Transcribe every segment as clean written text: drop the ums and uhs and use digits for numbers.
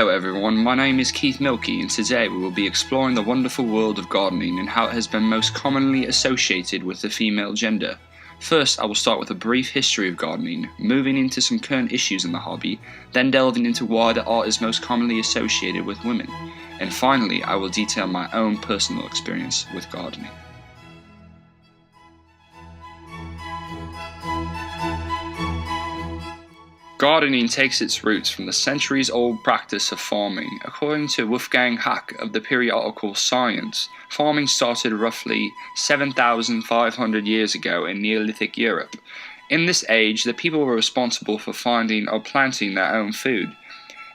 Hello everyone, my name is Keith Milkey and today we will be exploring the wonderful world of gardening and how it has been most commonly associated with the female gender. First, I will start with a brief history of gardening, moving into some current issues in the hobby, then delving into why the art is most commonly associated with women, and finally I will detail my own personal experience with gardening. Gardening takes its roots from the centuries-old practice of farming. According to Wolfgang Hack of the periodical Science, farming started roughly 7,500 years ago in Neolithic Europe. In this age, the people were responsible for finding or planting their own food.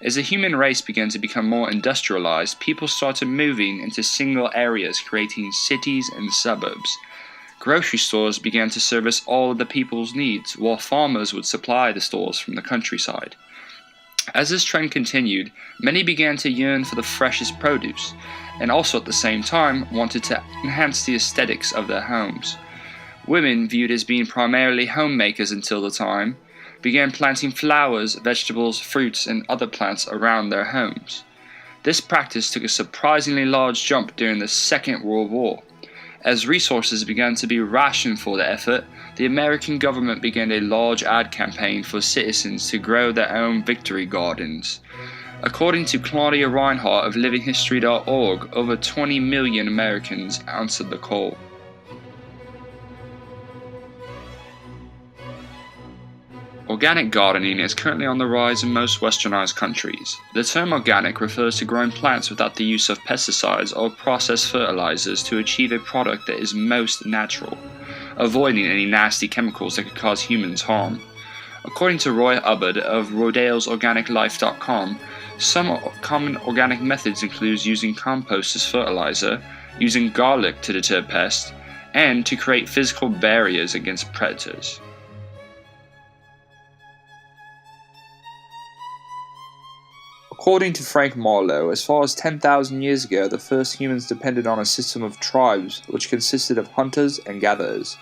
As the human race began to become more industrialized, people started moving into single areas, creating cities and suburbs. Grocery stores began to service all of the people's needs, while farmers would supply the stores from the countryside. As this trend continued, many began to yearn for the freshest produce, and also at the same time wanted to enhance the aesthetics of their homes. Women, viewed as being primarily homemakers until the time, began planting flowers, vegetables, fruits, and other plants around their homes. This practice took a surprisingly large jump during the Second World War. As resources began to be rationed for the effort, the American government began a large ad campaign for citizens to grow their own victory gardens. According to Claudia Reinhardt of LivingHistory.org, over 20 million Americans answered the call. Organic gardening is currently on the rise in most westernized countries. The term organic refers to growing plants without the use of pesticides or processed fertilizers to achieve a product that is most natural, avoiding any nasty chemicals that could cause humans harm. According to Roy Hubbard of Rodale'sOrganicLife.com, some common organic methods include using compost as fertilizer, using garlic to deter pests, and to create physical barriers against predators. According to Frank Marlowe, as far as 10,000 years ago, the first humans depended on a system of tribes which consisted of hunters and gatherers.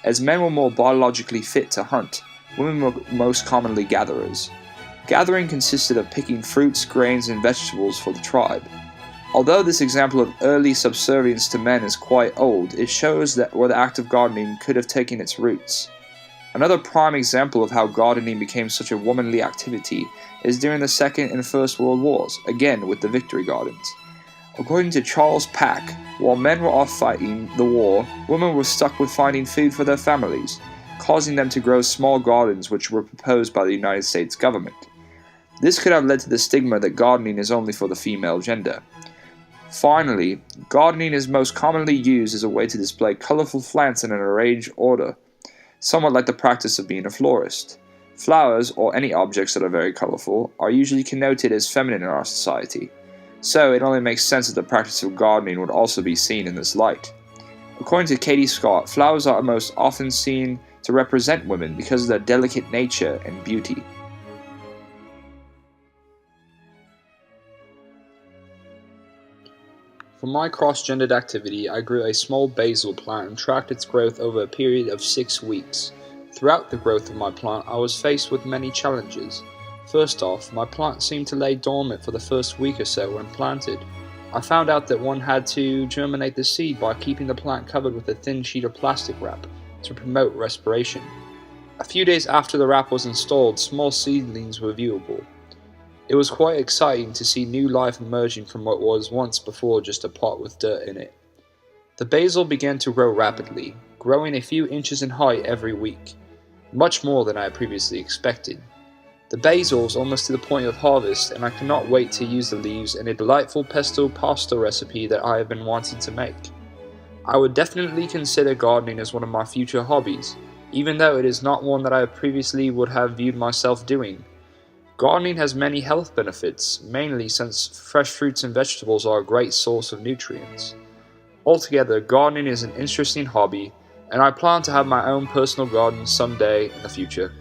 As men were more biologically fit to hunt, women were most commonly gatherers. Gathering consisted of picking fruits, grains, and vegetables for the tribe. Although this example of early subservience to men is quite old, it shows that where the act of gardening could have taken its roots. Another prime example of how gardening became such a womanly activity is during the Second and First World Wars, again with the victory gardens. According to Charles Pack, while men were off fighting the war, women were stuck with finding food for their families, causing them to grow small gardens which were proposed by the United States government. This could have led to the stigma that gardening is only for the female gender. Finally, gardening is most commonly used as a way to display colorful plants in an arranged order, somewhat like the practice of being a florist. Flowers, or any objects that are very colorful, are usually connoted as feminine in our society, so it only makes sense that the practice of gardening would also be seen in this light. According to Katie Scott, flowers are most often seen to represent women because of their delicate nature and beauty. For my cross-gendered activity, I grew a small basil plant and tracked its growth over a period of 6 weeks. Throughout the growth of my plant, I was faced with many challenges. First off, my plant seemed to lay dormant for the first week or so when planted. I found out that one had to germinate the seed by keeping the plant covered with a thin sheet of plastic wrap to promote respiration. A few days after the wrap was installed, small seedlings were viewable. It was quite exciting to see new life emerging from what was once before just a pot with dirt in it. The basil began to grow rapidly, growing a few inches in height every week, much more than I had previously expected. The basil is almost to the point of harvest, and I cannot wait to use the leaves in a delightful pesto pasta recipe that I have been wanting to make. I would definitely consider gardening as one of my future hobbies, even though it is not one that I previously would have viewed myself doing. Gardening has many health benefits, mainly since fresh fruits and vegetables are a great source of nutrients. Altogether, gardening is an interesting hobby, and I plan to have my own personal garden someday in the future.